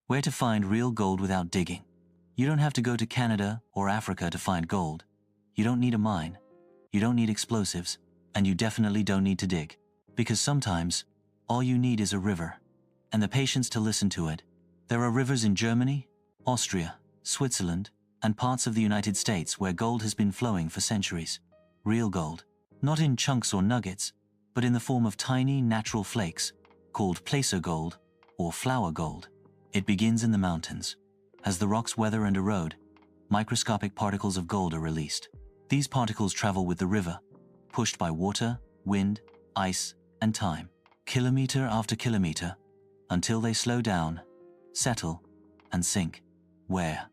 Where to find real gold without digging. You don't have to go to Canada or Africa to find gold. You don't need a mine. You don't need explosives. And you definitely don't need to dig. Because sometimes, all you need is a river. And the patience to listen to it. There are rivers in Germany, Austria, Switzerland, and parts of the United States where gold has been flowing for centuries. Real gold. Not in chunks or nuggets, but in the form of tiny, natural flakes, called placer gold or flour gold. It begins in the mountains. As the rocks weather and erode, microscopic particles of gold are released. These particles travel with the river, pushed by water, wind, ice, and time, kilometer after kilometer, until they slow down, settle, and sink. Where?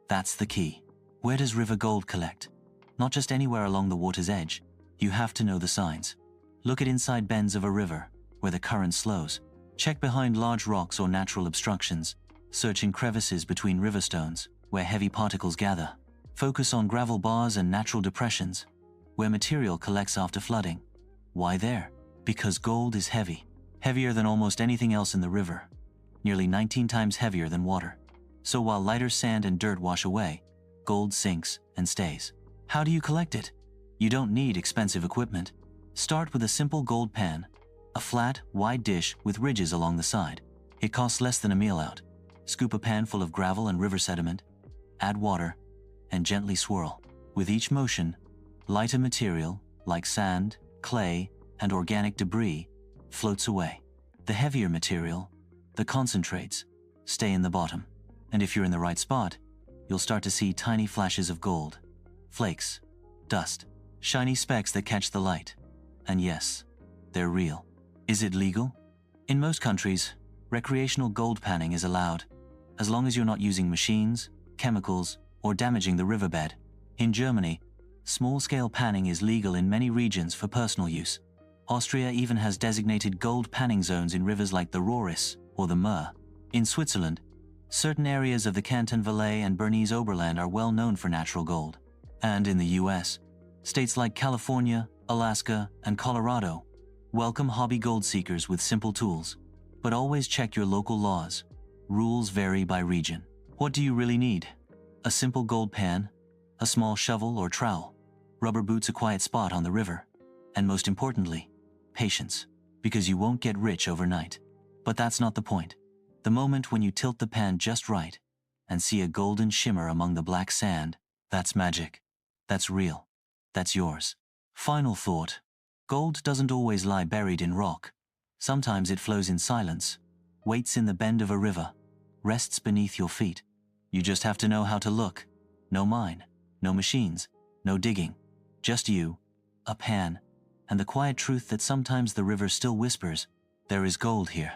That's the key. Where does river gold collect? Not just anywhere along the water's edge. You have to know the signs. Look at inside bends of a river, where the current slows. Check behind large rocks or natural obstructions. Search in crevices between river stones, where heavy particles gather. Focus on gravel bars and natural depressions, where material collects after flooding. Why there? Because gold is heavy. Heavier than almost anything else in the river. Nearly 19 times heavier than water. So while lighter sand and dirt wash away, gold sinks and stays. How do you collect it? You don't need expensive equipment. Start with a simple gold pan, a flat, wide dish with ridges along the side. It costs less than a meal out. Scoop a pan full of gravel and river sediment, add water, and gently swirl. With each motion, lighter material, like sand, clay, and organic debris, floats away. The heavier material, the concentrates, stay in the bottom. And if you're in the right spot, you'll start to see tiny flashes of gold. Flakes, dust, shiny specks that catch the light. And yes, they're real. Is it legal? In most countries, recreational gold panning is allowed, as long as you're not using machines, chemicals, or damaging the riverbed. In Germany, small-scale panning is legal in many regions for personal use. Austria even has designated gold panning zones in rivers like the Röhrisch or the Mur. In Switzerland, certain areas of the Canton Valais and Bernese Oberland are well known for natural gold. And in the US, states like California, Alaska, and Colorado welcome hobby gold seekers with simple tools. But always check your local laws. Rules vary by region. What do you really need? A simple gold pan, a small shovel or trowel, rubber boots, a quiet spot on the river, and most importantly, patience, because you won't get rich overnight. But that's not the point. The moment when you tilt the pan just right and see a golden shimmer among the black sand, that's magic. That's real. That's yours. Final thought. Gold doesn't always lie buried in rock. Sometimes it flows in silence, waits in the bend of a river, rests beneath your feet. You just have to know how to look. No mine, no machines, no digging. Just you, a pan, and the quiet truth that sometimes the river still whispers, there is gold here.